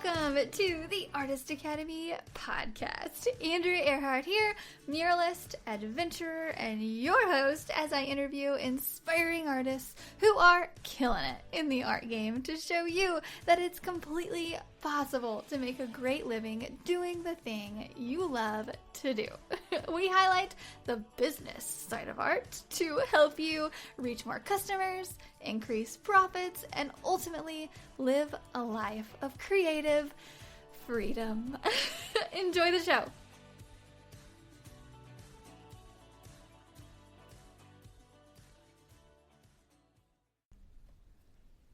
Welcome to the Artist Academy podcast. Andrea Earhart here, muralist, adventurer, and your host as I interview inspiring artists who are killing it in the art game to show you that it's completely possible to make a great living doing the thing you love to do. We highlight the business side of art to help you reach more customers, increase profits, and ultimately live a life of creative freedom. Enjoy the show.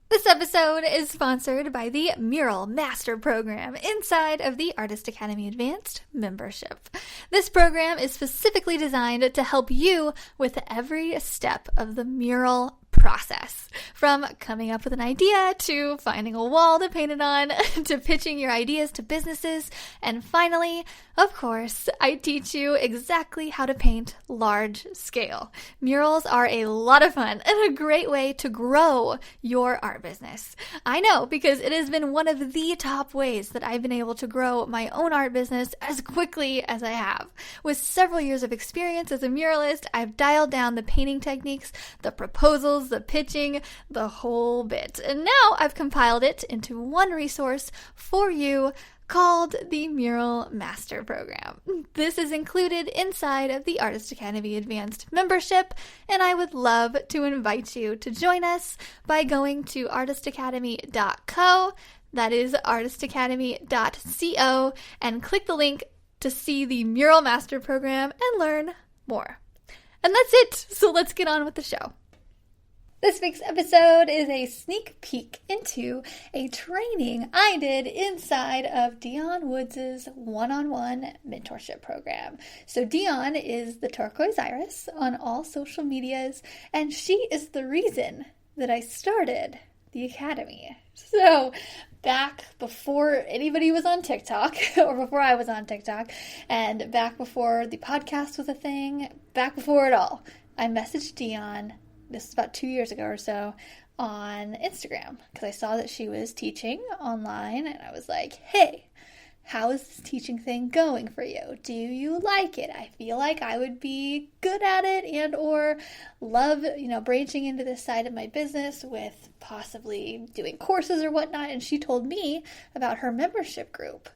This episode is sponsored by the Mural Master Program inside of the Artist Academy Advanced membership. This program is specifically designed to help you with every step of the mural process, from coming up with an idea to finding a wall to paint it on to pitching your ideas to businesses, and finally, of course, I teach you exactly how to paint large scale. Murals are a lot of fun and a great way to grow your art business. I know, because it has been one of the top ways that I've been able to grow my own art business as quickly as I have. With several years of experience as a muralist, I've dialed down the painting techniques, the proposals, the pitching, the whole bit. And now I've compiled it into one resource for you called the Mural Master Program. This is included inside of the Artist Academy Advanced membership, and I would love to invite you to join us by going to artistacademy.co, that is artistacademy.co, and click the link to see the Mural Master Program and learn more. And that's it, so let's get on with the show. This week's episode is a sneak peek into a training I did inside of Dion Woods' one-on-one mentorship program. So Dion is the Turquoise Iris on all social medias, and she is the reason that I started the Academy. So back before anybody was on TikTok, or before I was on TikTok, and back before the podcast was a thing, back before it all, I messaged Dion. This is about 2 years ago or so, on Instagram, because I saw that she was teaching online, and I was like, hey, how is this teaching thing going for you? Do you like it? I feel like I would be good at it and or love, branching into this side of my business with possibly doing courses or whatnot, and she told me about her membership group.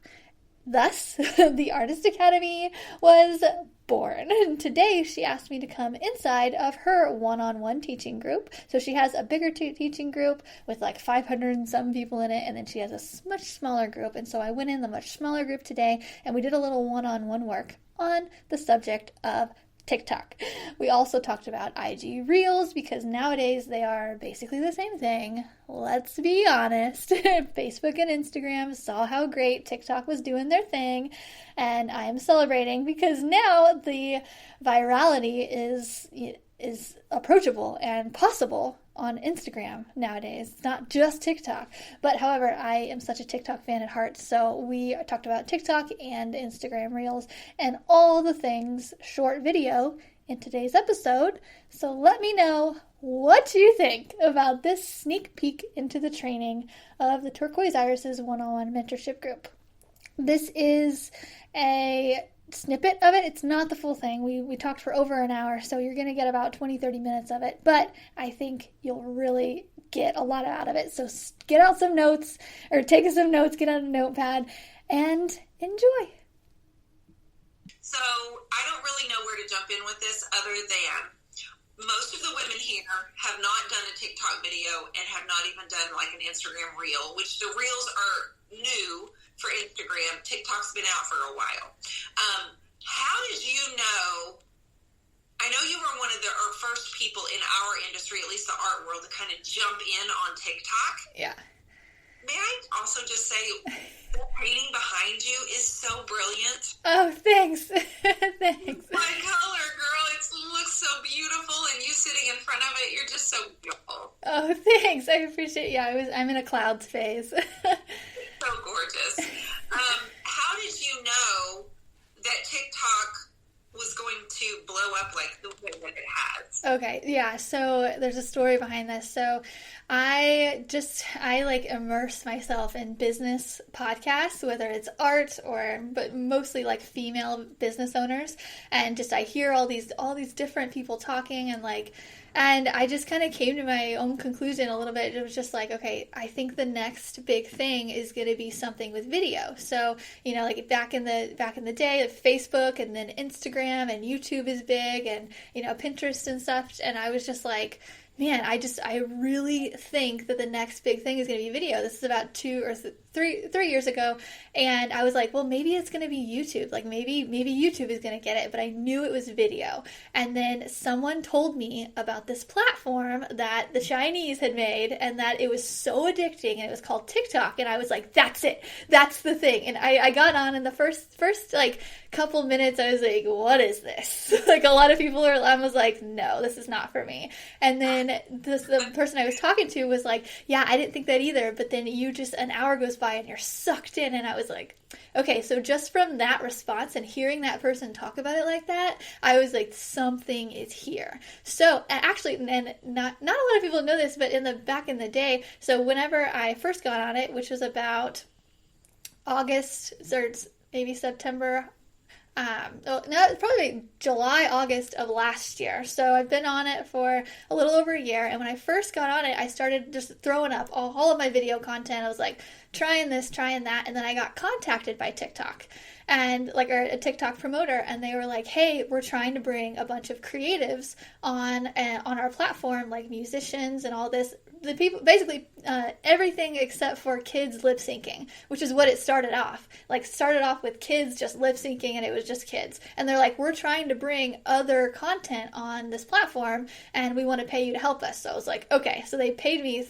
Thus, the Artist Academy was born. And today, she asked me to come inside of her one-on-one teaching group. So she has a bigger teaching group with like 500 and some people in it, and then she has a much smaller group. And so I went in the much smaller group today, and we did a little one-on-one work on the subject of TikTok. We also talked about IG Reels, because nowadays they are basically the same thing. Let's be honest. Facebook and Instagram saw how great TikTok was doing their thing, and I am celebrating because now the virality is approachable and possible on Instagram nowadays. It's not just TikTok. But however, I am such a TikTok fan at heart, so we talked about TikTok and Instagram Reels and all the things short video in today's episode. So let me know what you think about this sneak peek into the training of the Turquoise Iris' one-on-one mentorship group. This is a snippet of it. It's not the full thing. We talked for over an hour, so you're going to get about 20-30 minutes of it, but I think you'll really get a lot out of it. So get out some notes, or take some notes, get out a notepad, and enjoy. So I don't really know where to jump in with this other than most of the women here have not done a TikTok video and have not even done like an Instagram reel, which the reels are new for Instagram. TikTok's been out for a while. How did you know? I know you were one of the first people in our industry, at least the art world, to kind of jump in on TikTok. Yeah. May I also just say, the painting behind you is so brilliant. Oh, thanks. Thanks. My color, girl, it looks so beautiful, and you sitting in front of it, you're just so beautiful. Oh, thanks. I appreciate it. Yeah, I'm in a clouds phase. So gorgeous. How did you know that TikTok was going to blow up like the way that it has? Okay, yeah, so there's a story behind this. So I like immerse myself in business podcasts, whether it's art but mostly like female business owners, and just I hear all these different people talking, and I just kind of came to my own conclusion a little bit. It was just like, okay, I think the next big thing is going to be something with video. So, like back in the day, Facebook and then Instagram and YouTube is big, and Pinterest and stuff. And I was just like, man, I really think that the next big thing is going to be video. This is about 3 years ago, and I was like, well, maybe it's going to be YouTube. Like maybe YouTube is going to get it, but I knew it was video. And then someone told me about this platform that the Chinese had made, and that it was so addicting, and it was called TikTok. And I was like, that's it. That's the thing. And I got on, in the first like couple minutes, I was like, what is this? Like a lot of people I was like, no, this is not for me. And then the person I was talking to was like, yeah, I didn't think that either. But then an hour goes by and you're sucked in. And I was like, okay, so just from that response and hearing that person talk about it like that, I was like, something is here. So actually, and not a lot of people know this, but back in the day, so whenever I first got on it, which was about August or maybe September, no, it's probably July, August of last year. So I've been on it for a little over a year. And when I first got on it, I started just throwing up all of my video content. I was like, trying this, trying that. And then I got contacted by TikTok and a TikTok promoter. And they were like, hey, we're trying to bring a bunch of creatives on our platform, like musicians and all this. The people, basically everything except for kids lip syncing, which is what it started off. Started off with kids just lip syncing, and it was just kids. And they're like, we're trying to bring other content on this platform, and we want to pay you to help us. So I was like, okay. So they paid me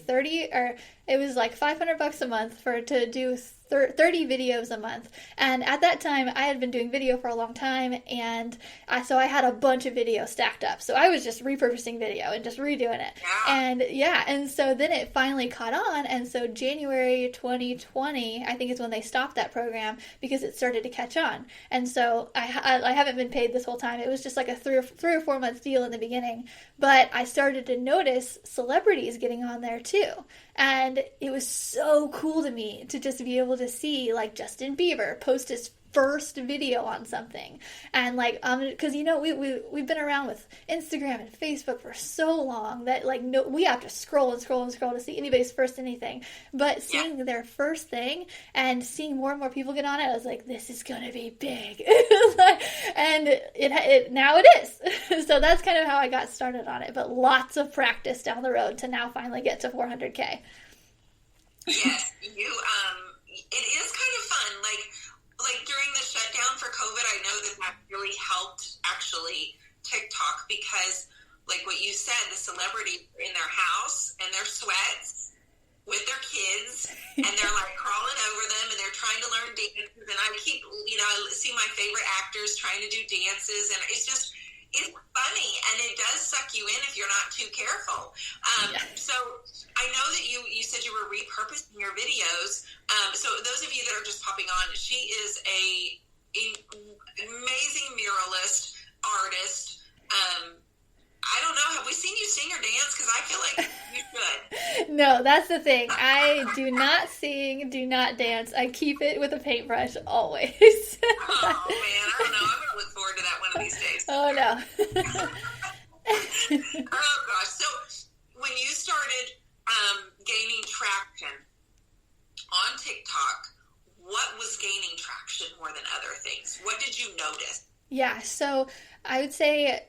it was like $500 a month to do 30 videos a month. And at that time, I had been doing video for a long time, and so I had a bunch of video stacked up. So I was just repurposing video and just redoing it. And so then it finally caught on, and so January 2020, I think is when they stopped that program because it started to catch on. And so I haven't been paid this whole time. It was just like a 3 or 4 month deal in the beginning, but I started to notice celebrities getting on there too. And it was so cool to me to just be able to see like Justin Bieber post his first video on something, and because we've been around with Instagram and Facebook for so long that we have to scroll to see anybody's first anything, but seeing their first thing and seeing more and more people get on it, I was like, this is gonna be big. And now it is. So that's kind of how I got started on it, but lots of practice down the road to now finally get to 400K. Yes, it is kind of fun. Like during the shutdown for COVID, I know that really helped actually TikTok, because like what you said, the celebrities are in their house and their sweats with their kids, and they're like crawling over them, and they're trying to learn dances. And I keep, I see my favorite actors trying to do dances, and it's funny, and it does suck you in if you're not too careful. So I know that you said you were repurposing your videos. So those of you that are just popping on, she is a amazing muralist, artist. I don't know. Have we seen you sing or dance? Because I feel like you should. No, that's the thing. I do not sing, do not dance. I keep it with a paintbrush always. Oh, man. I don't know. I'm going to look forward to that one of these days. Oh, no. Oh, gosh. So when you started gaining traction on TikTok, what was gaining traction more than other things? What did you notice? Yeah, so I would say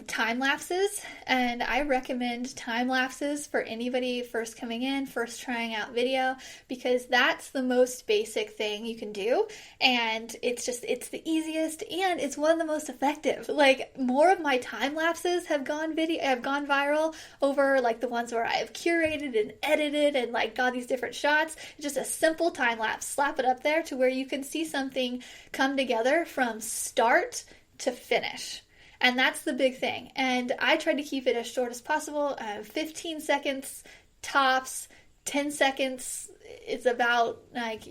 time lapses, and I recommend time lapses for anybody first coming in, first trying out video, because that's the most basic thing you can do, and it's the easiest, and it's one of the most effective. Like, more of my time lapses have gone viral over like the ones where I've curated and edited and like got these different shots. Just a simple time lapse, slap it up there to where you can see something come together from start to finish. And that's the big thing. And I tried to keep it as short as possible. 15 seconds tops, 10 seconds. It's about like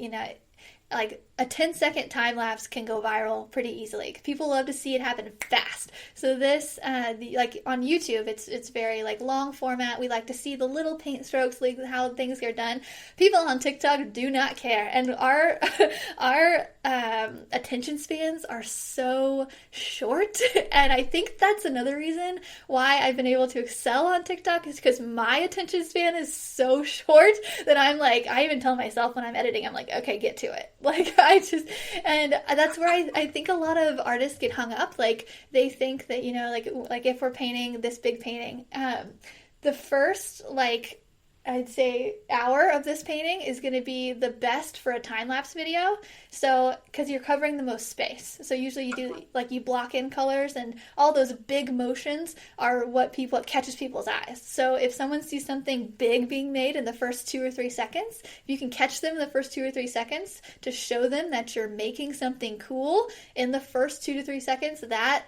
a 10-second time lapse can go viral pretty easily. People love to see it happen fast. So this, like on YouTube, it's very like long format. We like to see the little paint strokes, like how things are done. People on TikTok do not care, and our attention spans are so short. And I think that's another reason why I've been able to excel on TikTok, is because my attention span is so short that I'm like, I even tell myself when I'm editing, I'm like, okay, get to it. Like and that's where I think a lot of artists get hung up. Like they think that, like if we're painting this big painting, the first, like, I'd say hour of this painting is going to be the best for a time-lapse video. So, because you're covering the most space. So usually you do, like, you block in colors, and all those big motions are what catches people's eyes. So if someone sees something big being made in the first 2 or 3 seconds, if you can catch them in the first 2 or 3 seconds to show them that you're making something cool in the first 2 to 3 seconds, that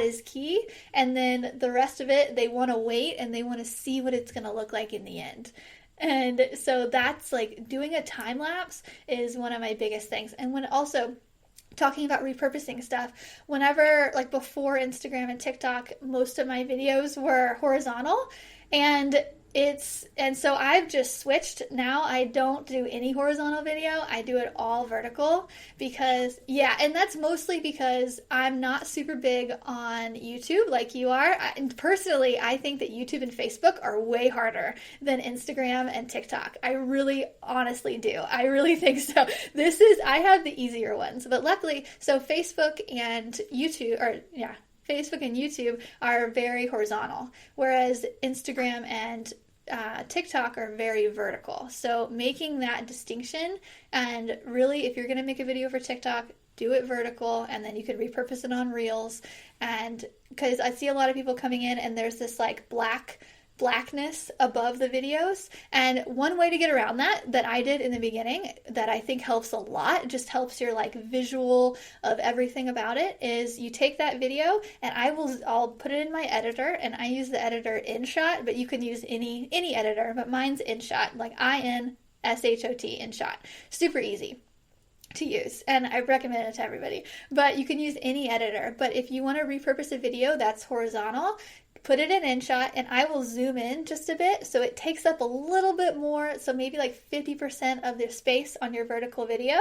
is key. And then the rest of it, they want to wait and they want to see what it's going to look like in the end. And so that's like, doing a time lapse is one of my biggest things. And when also talking about repurposing stuff, whenever, like before Instagram and TikTok, most of my videos were horizontal, and so I've just switched. Now I don't do any horizontal video. I do it all vertical and that's mostly because I'm not super big on YouTube like you are. And personally, I think that YouTube and Facebook are way harder than Instagram and TikTok. I really honestly do. I really think so. I have the easier ones, but luckily, so Facebook and YouTube are very horizontal, whereas Instagram and TikTok are very vertical. So making that distinction, and really, if you're going to make a video for TikTok, do it vertical, and then you could repurpose it on Reels. And because I see a lot of people coming in and there's this like blackness above the videos, and one way to get around that I did in the beginning that I think helps a lot, just helps your like visual of everything about it, is you take that video and I'll put it in my editor, and I use the editor InShot, but you can use any editor, but mine's InShot, like INSHOT, InShot. Super easy to use, and I recommend it to everybody, but you can use any editor. But if you want to repurpose a video that's horizontal, put it in InShot, and I will zoom in just a bit so it takes up a little bit more, so maybe like 50% of the space on your vertical video.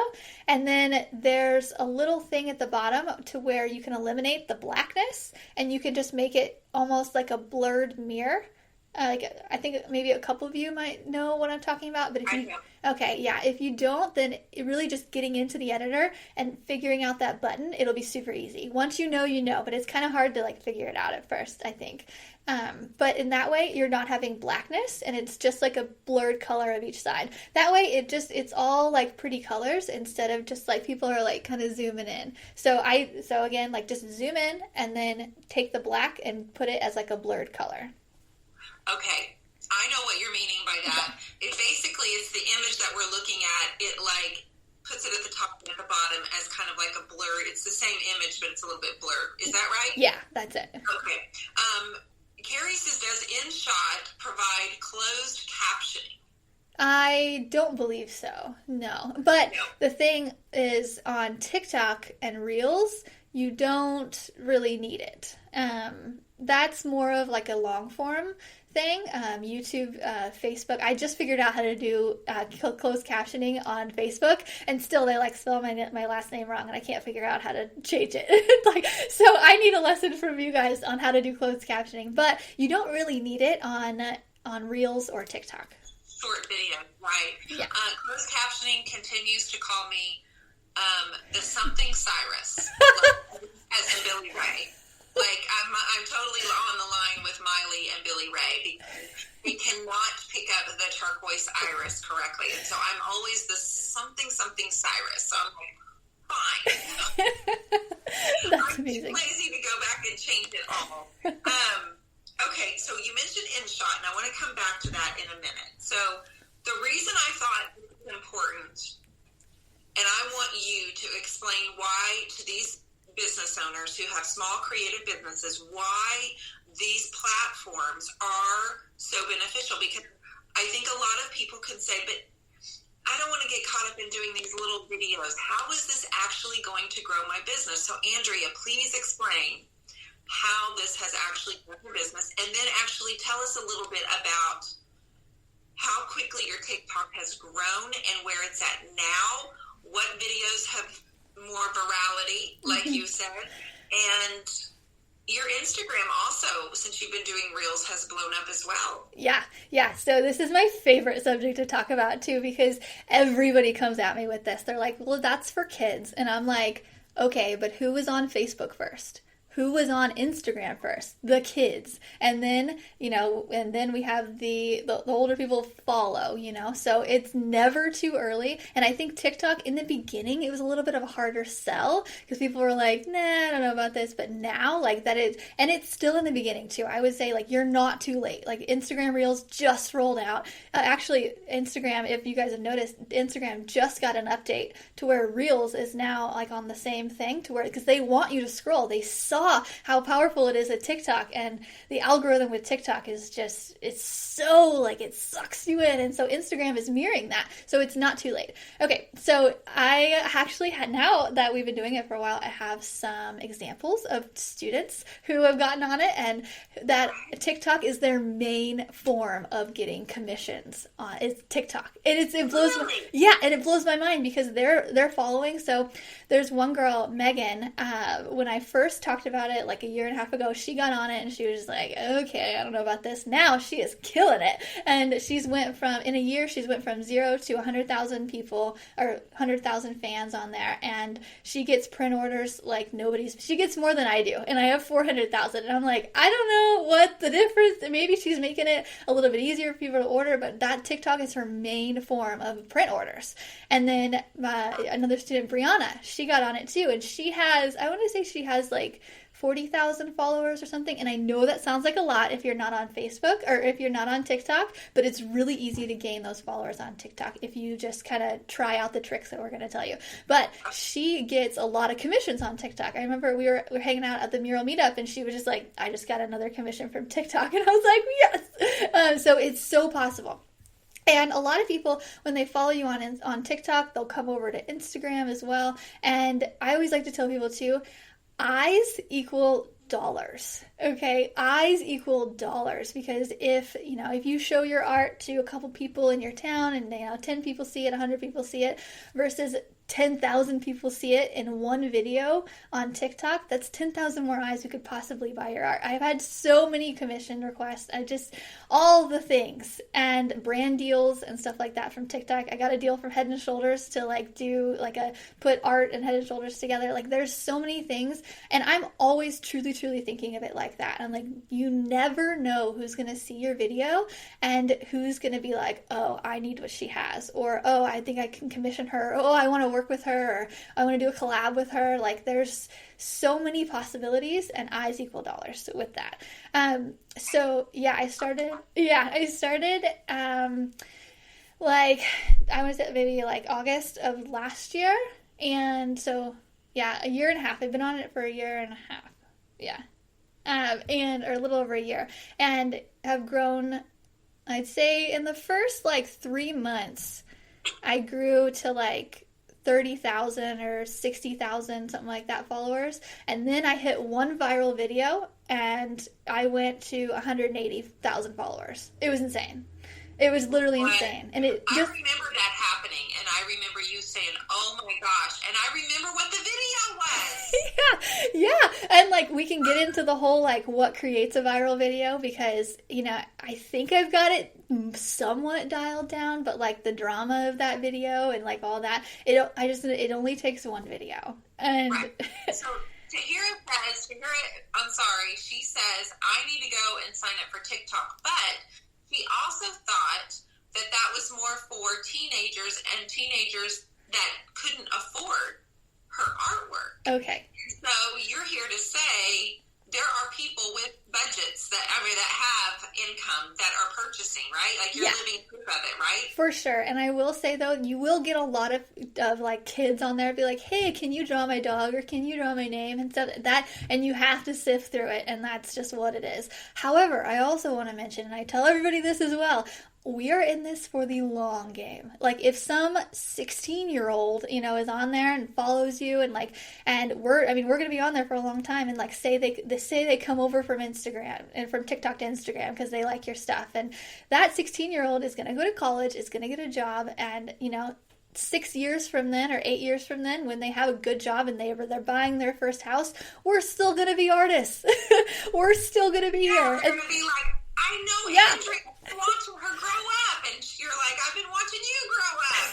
And then there's a little thing at the bottom to where you can eliminate the blackness, and you can just make it almost like a blurred mirror. I think maybe a couple of you might know what I'm talking about, but if you don't, then really just getting into the editor and figuring out that button, it'll be super easy. Once you know, but it's kind of hard to like figure it out at first, I think. But in that way, you're not having blackness, and it's just like a blurred color of each side. That way, it's all like pretty colors instead of just like people are like kind of zooming in. So again, like just zoom in and then take the black and put it as like a blurred color. Okay, I know what you're meaning by that. It basically is the image that we're looking at. It like puts it at the top and at the bottom as kind of like a blur. It's the same image, but it's a little bit blurred. Is that right? Yeah, that's it. Okay. Carrie says, does InShot provide closed captioning? I don't believe so, no. But the thing is, on TikTok and Reels, you don't really need it. That's more of like a long form thing. YouTube, Facebook. I just figured out how to do closed captioning on Facebook, and still they like spell my last name wrong, and I can't figure out how to change it. So I need a lesson from you guys on how to do closed captioning, but you don't really need it on Reels or TikTok. Short video, right? Yeah. Closed captioning continues to call me the something Cyrus, as in Billy Ray. Like, I'm totally on the line with Miley and Billy Ray because we cannot pick up the turquoise iris correctly. And so I'm always the something Cyrus. So I'm like, fine. That's I'm amazing. too lazy to go back and change it all. Okay, so you mentioned InShot, and I want to come back to that in a minute. So the reason I thought it was important, and I want you to explain why to these business owners who have small creative businesses, why these platforms are so beneficial, because I think a lot of people can say, but I don't want to get caught up in doing these little videos. How is this actually going to grow my business? So Andrea, please explain how this has actually grown your business, and then actually tell us a little bit about how quickly your TikTok has grown and where it's at now, what videos have more virality, like you said, and your Instagram also, since you've been doing Reels, has blown up as well. Yeah. So this is my favorite subject to talk about too, because everybody comes at me with this. They're like, well, that's for kids. And I'm like, okay, but who was on Facebook first? Who was on Instagram first? The kids. And then, and then we have the older people follow, so it's never too early. And I think TikTok in the beginning, it was a little bit of a harder sell because people were like, nah, I don't know about this. But now and it's still in the beginning too. I would say you're not too late. Instagram Reels just rolled out. Actually, Instagram, if you guys have noticed, Instagram just got an update to where Reels is now on the same thing because they want you to scroll. They saw how powerful it is at TikTok, and the algorithm with TikTok is it's so it sucks you in, and so Instagram is mirroring that, so it's not too late. Okay, so I actually now that we've been doing it for a while, I have some examples of students who have gotten on it, and that TikTok is their main form of getting commissions on is TikTok. And it blows and it blows my mind because they're following. So there's one girl, Megan, when I first talked about it a year and a half ago, she got on it and she was like, okay, I don't know about this. Now she is killing it. And in a year, she's went from 0 to 100,000 people or 100,000 fans on there. And she gets print orders she gets more than I do. And I have 400,000. And I'm like, I don't know what the difference. Maybe she's making it a little bit easier for people to order, but that TikTok is her main form of print orders. And then another student, Brianna, she got on it too. And I want to say she has 40,000 followers or something. And I know that sounds like a lot if you're not on Facebook or if you're not on TikTok, but it's really easy to gain those followers on TikTok if you just kind of try out the tricks that we're going to tell you. But she gets a lot of commissions on TikTok. I remember we were hanging out at the Mural Meetup and she was just like, I just got another commission from TikTok. And I was like, yes. So it's so possible. And a lot of people, when they follow you on TikTok, they'll come over to Instagram as well. And I always like to tell people too, eyes equal dollars. Okay, eyes equal dollars, because if you show your art to a couple people in your town and 10 people see it, 100 people see it versus 10,000 people see it in one video on TikTok, that's 10,000 more eyes who could possibly buy your art. I've had so many commission requests. All the things and brand deals and stuff like that from TikTok. I got a deal from Head and Shoulders to do put art and Head and Shoulders together. There's so many things, and I'm always truly thinking of it like that. I'm you never know who's going to see your video and who's going to be like, oh, I need what she has, or oh, I think I can commission her, or, oh, I want to work with her, or I want to do a collab with her. There's so many possibilities, and eyes equal dollars with that. So yeah, I started I was at maybe August of last year, and so yeah, a year and a half. I've been on it for a year and a half, or a little over a year, and have grown. I'd say in the first 3 months, I grew to 30,000 or 60,000, something like that, followers. And then I hit one viral video and I went to 180,000 followers. It was insane. It was literally insane. And I remember that happening, and I remember you saying, oh my gosh, and I remember what the video was. Yeah. And we can get into the whole what creates a viral video, because I think I've got it somewhat dialed down, but the drama of that video and all that, it only takes one video. And right. So I'm sorry, she says I need to go and sign up for TikTok, but she also thought that was more for teenagers and teenagers that couldn't afford her artwork. Okay. So you're here to say there are people with budgets that have income that are purchasing, right? You're living proof of it, right? For sure. And I will say though, you will get a lot of kids on there be like, hey, can you draw my dog, or can you draw my name and stuff like that, and you have to sift through it, and that's just what it is. However, I also want to mention, and I tell everybody this as well, we are in this for the long game. Like if some 16-year-old, is on there and follows you and we're going to be on there for a long time, and like say they come over from Instagram and from TikTok to Instagram because they like your stuff, and that 16-year-old is going to go to college, is going to get a job, and 6 years from then or 8 years from then, when they have a good job and they're buying their first house, we're still going to be artists. We're still going to be here. We're going to be like, I know Andrea, watching her grow up, and you're like, I've been watching you grow up.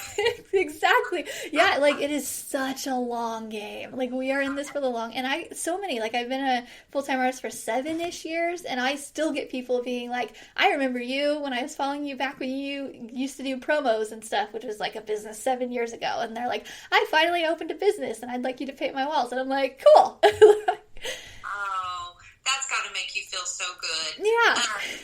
Exactly. Yeah, like it is such a long game. Like we are in this for the long, and I've been a full-time artist for 7-ish years, and I still get people being like, I remember you when I was following you back when you used to do promos and stuff, which was like a business 7 years ago, and they're like, I finally opened a business and I'd like you to paint my walls, and I'm like, cool. That's got to make you feel so good. Yeah.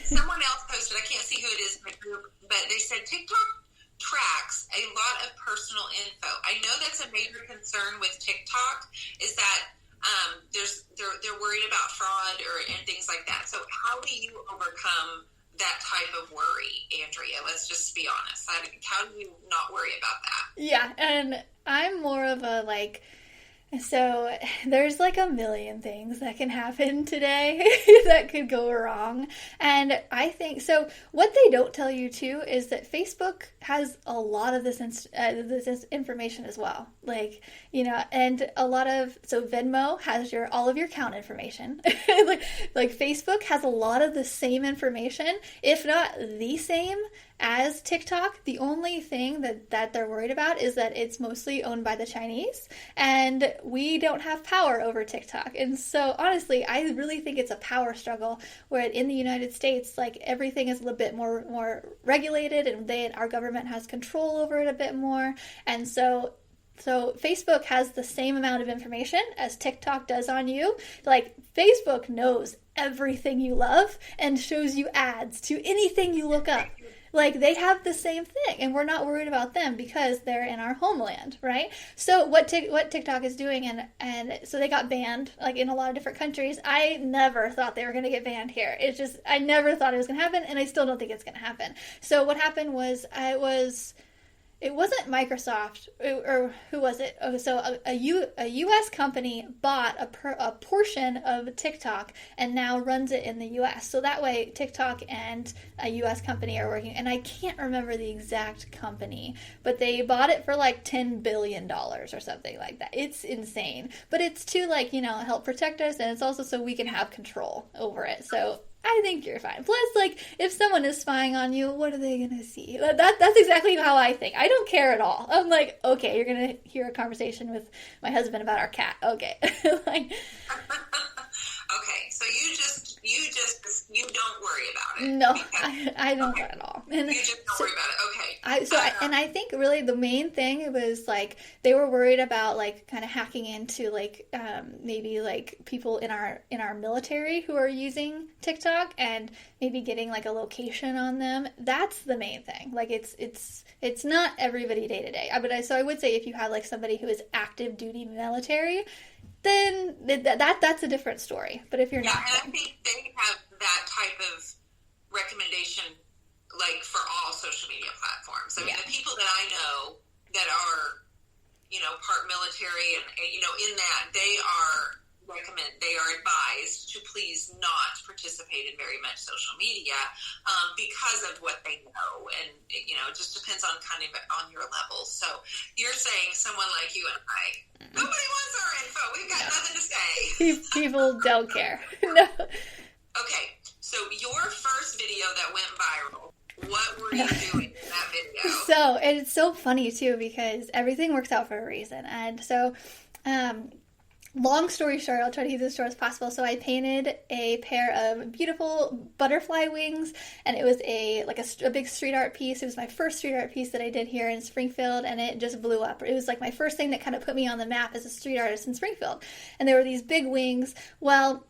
Someone else posted, I can't see who it is in the group, but they said TikTok tracks a lot of personal info. I know that's a major concern with TikTok, is that they're worried about fraud and things like that. So how do you overcome that type of worry, Andrea? Let's just be honest. How do you not worry about that? Yeah, and I'm more of a so there's like a million things that can happen today that could go wrong. And I think, so what they don't tell you too is that Facebook has a lot of this information as well. And so Venmo has all of your account information. like Facebook has a lot of the same information, if not the same as TikTok. The only thing that they're worried about is that it's mostly owned by the Chinese, and we don't have power over TikTok. And so honestly, I really think it's a power struggle, where in the United States, like everything is a little bit more regulated, and our government has control over it a bit more. And so Facebook has the same amount of information as TikTok does on you. Like Facebook knows everything you love and shows you ads to anything you look up. Like they have the same thing, and we're not worried about them because they're in our homeland, right? So what TikTok is doing, and so they got banned like in a lot of different countries. I never thought they were going to get banned here. I never thought it was going to happen, and I still don't think it's going to happen. So what happened was it wasn't Microsoft, or who was it? Oh, so a U.S. company bought a portion of TikTok and now runs it in the U.S. So that way TikTok and a U.S. company are working. And I can't remember the exact company, but they bought it for like $10 billion or something like that. It's insane. But it's to help protect us, and it's also so we can have control over it. So I think you're fine. Plus, if someone is spying on you, what are they going to see? That's exactly how I think. I don't care at all. I'm like, okay, you're going to hear a conversation with my husband about our cat. Okay. Okay, so you don't worry about it. No, I don't at all. And you just don't worry about it. Okay. And I think really the main thing was they were worried about kind of hacking into maybe people in our military who are using TikTok, and maybe getting a location on them. That's the main thing. It's not everybody day to day. So I would say if you have somebody who is active duty military, then that's a different story. But if you're not, and I think they have that type of recommendation for all social media platforms. I mean, the people that I know that are part military and in that, they are advised to please not participate in very much social media because of what they know, and it just depends on kind of on your level. So you're saying someone like you and I, nobody wants our info. We've got nothing to say. People don't care. No. Okay, so your first video that went viral, what were you doing in that video? So it's so funny too, because everything works out for a reason. And so long story short, I'll try to keep this as short as possible. So I painted a pair of beautiful butterfly wings, and it was a big street art piece. It was my first street art piece that I did here in Springfield, and it just blew up. It was my first thing that kind of put me on the map as a street artist in Springfield. And there were these big wings. Well,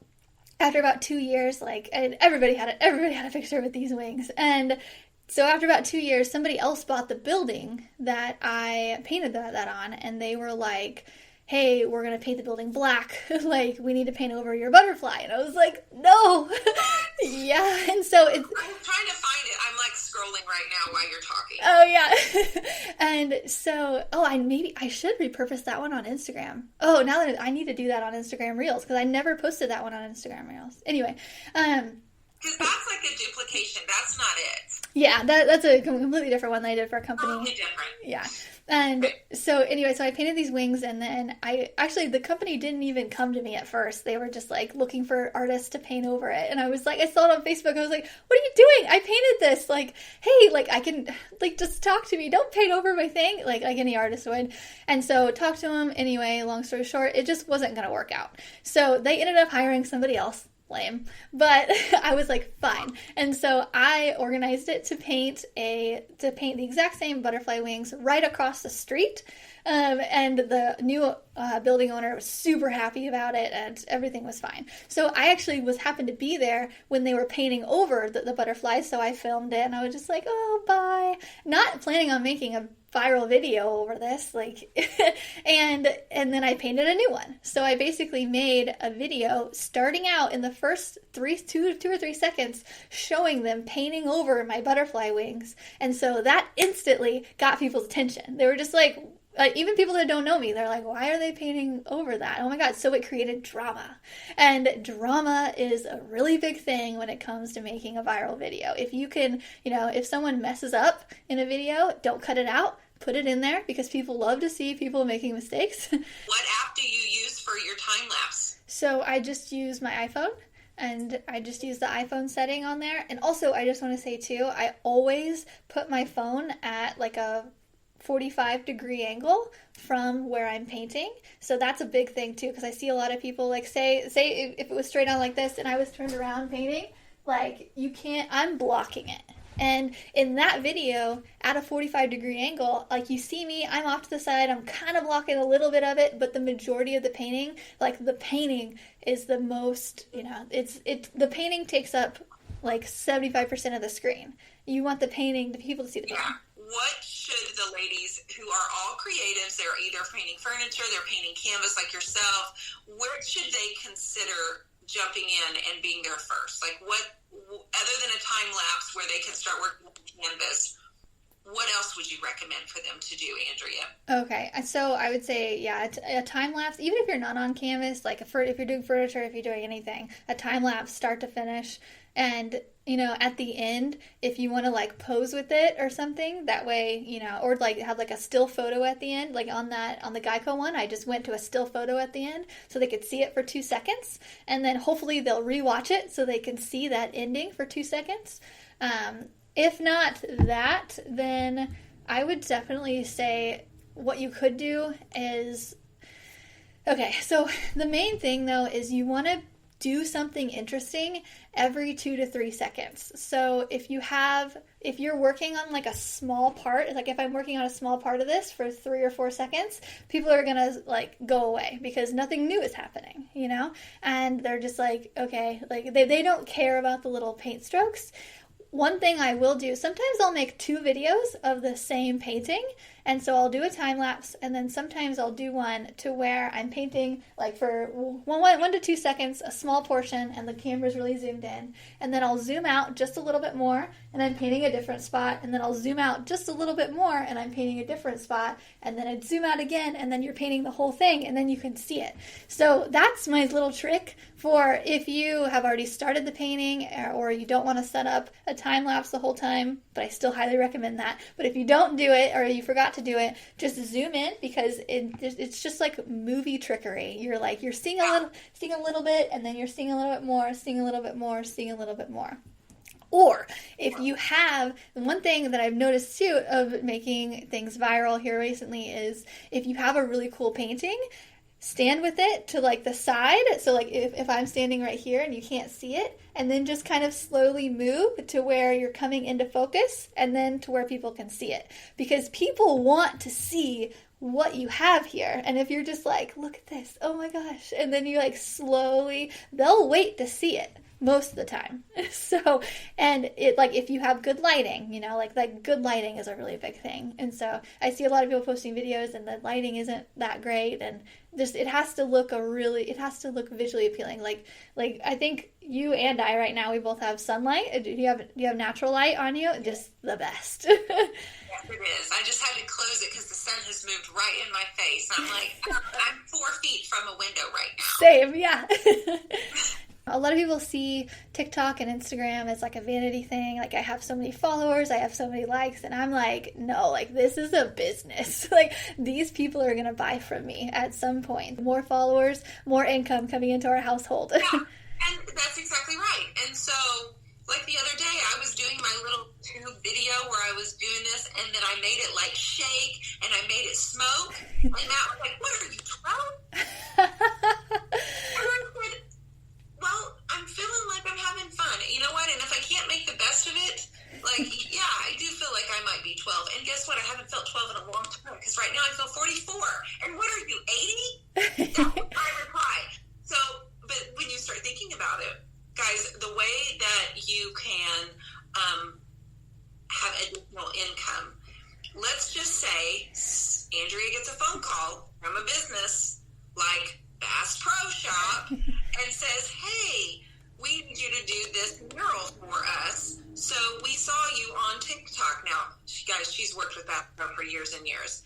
after about 2 years, and everybody had a picture with these wings. And so after about 2 years, somebody else bought the building that I painted that on, and they were like, hey, we're going to paint the building black. Like, we need to paint over your butterfly. And I was like, no. Yeah. And so it's... I'm trying to find it. I'm like scrolling right now while you're talking. Oh, yeah. And so, I should repurpose that one on Instagram. Oh, now that I need to do that on Instagram Reels, because I never posted that one on Instagram Reels. Anyway. Because that's like a duplication. That's not it. Yeah, that's a completely different one that I did for a company. Totally different. Yeah. And so anyway, so I painted these wings, and then the company didn't even come to me at first. They were just like looking for artists to paint over it. And I was like, I saw it on Facebook. I was like, what are you doing? I painted this. Like, hey, like I can, like, just talk to me. Don't paint over my thing. Like any artist would. And so talked to them. Anyway, long story short, it just wasn't going to work out. So they ended up hiring somebody else. Lame. But I was like, fine. And so I organized it to paint the exact same butterfly wings right across the street. And the new building owner was super happy about it, and everything was fine. So I actually happened to be there when they were painting over the butterflies, so I filmed it, and I was just like, oh, bye. Not planning on making a viral video over this, like, and then I painted a new one. So I basically made a video starting out in the first two or three seconds showing them painting over my butterfly wings. And so that instantly got people's attention. They were just like, even people that don't know me, they're like, why are they painting over that? Oh my God. So it created drama. And drama is a really big thing when it comes to making a viral video. If you can, if someone messes up in a video, don't cut it out. Put it in there, because people love to see people making mistakes. What app do you use for your time lapse? So I just use my iPhone. And I just use the iPhone setting on there. And also, I just want to say too, I always put my phone at like a 45-degree angle from where I'm painting. So that's a big thing too, because I see a lot of people like say if it was straight on like this and I was turned around painting, like I'm blocking it. And in that video, at a 45-degree angle, like you see me, I'm off to the side, I'm kind of blocking a little bit of it, but the majority of the painting, like the painting is the most, the painting takes up like 75% of the screen. You want the people to see the painting. Yeah. What should the ladies who are all creatives, they're either painting furniture, they're painting canvas like yourself, where should they consider jumping in and being there first? Like what, other than a time lapse where they can start working with canvas, what else would you recommend for them to do, Andrea? Okay, so I would say, yeah, a time lapse, even if you're not on canvas, like if you're doing furniture, if you're doing anything, a time lapse start to finish. And, at the end, if you want to like pose with it or something, that way, or like have like a still photo at the end, like on the Geico one, I just went to a still photo at the end so they could see it for 2 seconds. And then hopefully they'll rewatch it so they can see that ending for 2 seconds. If not that, then I would definitely say what you could do is, okay, so the main thing though is you want to do something interesting every 2 to 3 seconds. So if you're working on like a small part, like if I'm working on a small part of this for 3 or 4 seconds, people are gonna like go away because nothing new is happening, and they're just like, okay, like they don't care about the little paint strokes. One thing I will do, sometimes I'll make 2 videos of the same painting, and so I'll do a time lapse, and then sometimes I'll do one to where I'm painting like for 1 to 2 seconds, a small portion, and the camera's really zoomed in, and then I'll zoom out just a little bit more, and I'm painting a different spot, and then I'll zoom out just a little bit more, and I'm painting a different spot, and then I'd zoom out again, and then you're painting the whole thing, and then you can see it. So that's my little trick for if you have already started the painting, or you don't want to set up a time lapse the whole time, but I still highly recommend that. But if you don't do it, or you forgot to do it, just zoom in, because it's just like movie trickery. You're seeing a little bit, and then you're seeing a little bit more, seeing a little bit more, seeing a little bit more. Or if you have, one thing that I've noticed too of making things viral here recently is if you have a really cool painting, stand with it to like the side. So like if I'm standing right here and you can't see it, and then just kind of slowly move to where you're coming into focus, and then to where people can see it. Because people want to see what you have here. And if you're just like, look at this, oh my gosh, and then you like slowly, they'll wait to see it most of the time. So, and it like if you have good lighting, like good lighting is a really big thing. And so I see a lot of people posting videos and the lighting isn't that great, and just, it has to look visually appealing. Like I think you and I right now, we both have sunlight. Do you have natural light on you? Just the best. Yes, it is. I just had to close it because the sun has moved right in my face. I'm like, I'm 4 feet from a window right now. Same, yeah. A lot of people see TikTok and Instagram as like a vanity thing. Like, I have so many followers, I have so many likes, and I'm like, no, like, this is a business. Like, these people are going to buy from me at some point. More followers, more income coming into our household. Yeah, and that's exactly right. And so, like the other day, I was doing my little tube video where I was doing this, and then I made it like shake, and I made it smoke, and Matt was like, what are you, 12? And I said, well, I'm feeling like I'm having fun. You know what? And if I can't make the best of it, like, yeah, I do feel like I might be 12. And guess what? I haven't felt 12 in a long time, because right now I feel 44. And what are you, 80? That was my reply. So, but when you start thinking about it, guys, the way that you can have additional income, let's just say Andrea gets a phone call from a business like Bass Pro Shop and says, hey, we need you to do this mural for us. So we saw you on TikTok. Now, guys, she's worked with Bass Pro for years and years,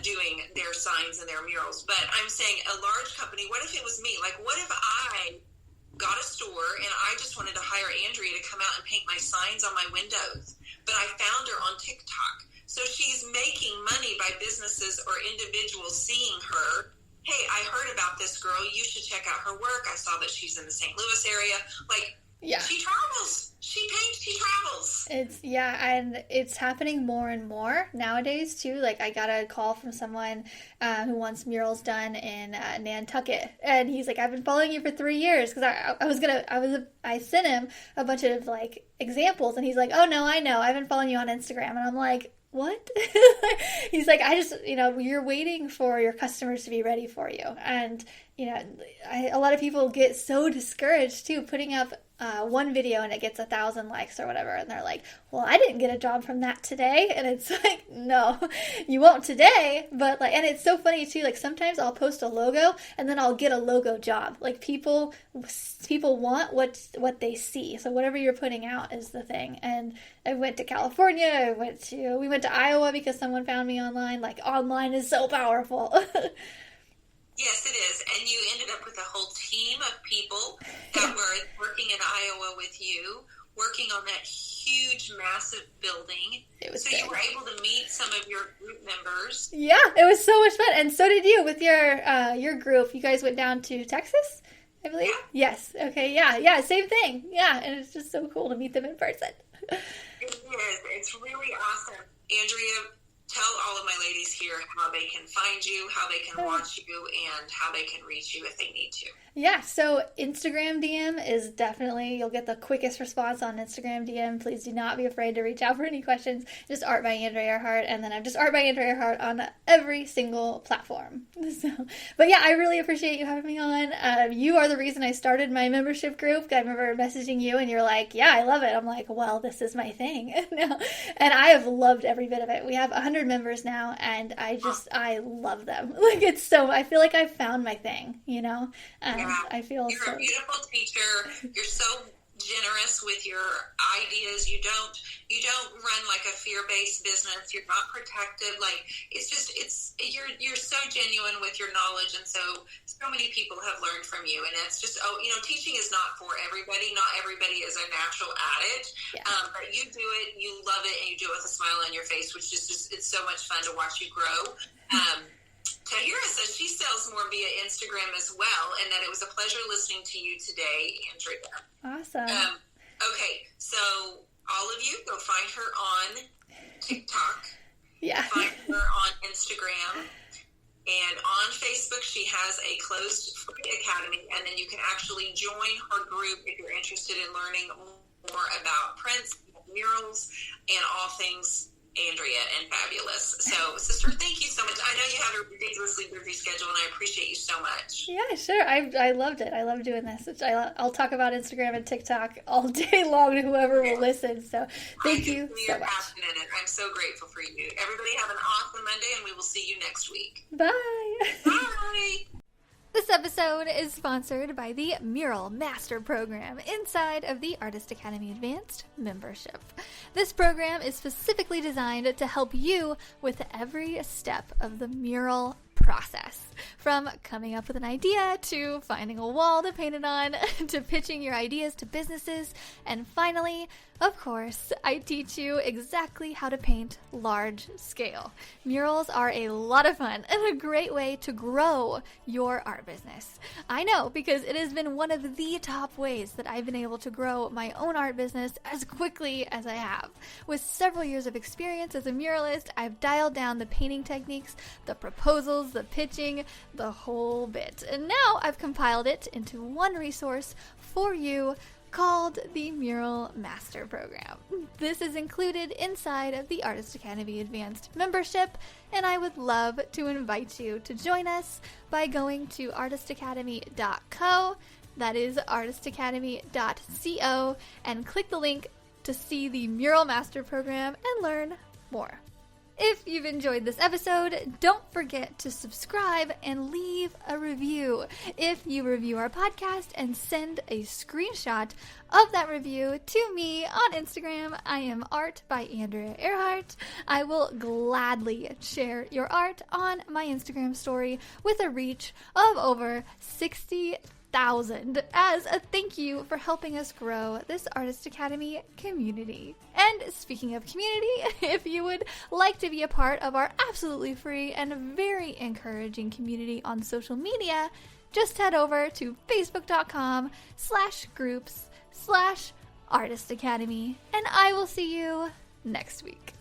doing their signs and their murals. But I'm saying a large company, what if it was me? Like, what if I got a store and I just wanted to hire Andrea to come out and paint my signs on my windows, but I found her on TikTok. So she's making money by businesses or individuals seeing her. Hey, I heard about this girl. You should check out her work. I saw that she's in the St. Louis area. Like, yeah, she travels. She paints, she travels. And it's happening more and more nowadays too. Like, I got a call from someone who wants murals done in Nantucket, and he's like, I've been following you for 3 years, because I sent him a bunch of like examples, and he's like, oh no, I know, I've been following you on Instagram, and I'm like, what? He's like, you're waiting for your customers to be ready for you. And, a lot of people get so discouraged too, putting up one video and it gets 1,000 likes or whatever. And they're like, well, I didn't get a job from that today. And it's like, no, you won't today. But like, and it's so funny too. Like, sometimes I'll post a logo and then I'll get a logo job. Like, people want what they see. So whatever you're putting out is the thing. And I went to California. We went to Iowa because someone found me online. Like, online is so powerful. Yes, it is. And you ended up with a whole team of people that were working in Iowa with you, working on that huge, massive building. So you were able to meet some of your group members. Yeah, it was so much fun. And so did you with your group. You guys went down to Texas, I believe? Yeah. Yes. Okay, yeah, same thing. Yeah, and it's just so cool to meet them in person. It is. It's really awesome. Andrea, tell all of my ladies here how they can find you, how they can watch you, and how they can reach you if they need to. Yeah, so Instagram DM is definitely, you'll get the quickest response on Instagram DM. Please do not be afraid to reach out for any questions. Just Art by Andrea Earhart, and then I'm just Art by Andrea Earhart on every single platform. So, but yeah, I really appreciate you having me on. You are the reason I started my membership group. I remember messaging you, and you're like, yeah, I love it. I'm like, well, this is my thing. And I have loved every bit of it. We have 100 members now, and I love them. Like, it's so, I feel like I've found my thing, I feel you're a beautiful teacher. You're so generous with your ideas. You don't run like a fear-based business. You're not protective. Like, you're so genuine with your knowledge, and so many people have learned from you. And it's just, teaching is not for everybody. Not everybody is a natural at it. Yeah. But you do it, you love it, and you do it with a smile on your face, which is just, it's so much fun to watch you grow. Tahira says she sells more via Instagram as well, and that it was a pleasure listening to you today, Andrea. Awesome. Okay, so all of you, go find her on TikTok. Yeah. Find her on Instagram. And on Facebook, she has a closed free academy, and then you can actually join her group if you're interested in learning more about prints, murals, and all things Andrea and fabulous. So, sister, thank you so much. I know you have a ridiculously busy schedule, and I appreciate you so much. Yeah, sure. I loved it. I love doing this. I'll talk about Instagram and TikTok all day long to whoever will listen. So, thank you so much. I'm so grateful for you. Everybody have an awesome Monday, and we will see you next week. Bye. Bye. This episode is sponsored by the Mural Master Program inside of the Artist Academy Advanced membership. This program is specifically designed to help you with every step of the mural process. From coming up with an idea, to finding a wall to paint it on, to pitching your ideas to businesses, and finally, of course, I teach you exactly how to paint large scale. Murals are a lot of fun and a great way to grow your art business. I know, because it has been one of the top ways that I've been able to grow my own art business as quickly as I have. With several years of experience as a muralist, I've dialed down the painting techniques, the proposals, the pitching, the whole bit. And now I've compiled it into one resource for you called the Mural Master Program. This is included inside of the Artist Academy Advanced membership, and I would love to invite you to join us by going to artistacademy.co, that is artistacademy.co, and click the link to see the Mural Master Program and learn more. If you've enjoyed this episode, don't forget to subscribe and leave a review. If you review our podcast and send a screenshot of that review to me on Instagram, I am Art by Andrea Earhart. I will gladly share your art on my Instagram story with a reach of over 60,000 as a thank you for helping us grow this Artist Academy community. And speaking of community, if you would like to be a part of our absolutely free and very encouraging community on social media, just head over to facebook.com/groups/Artist Academy, and I will see you next week.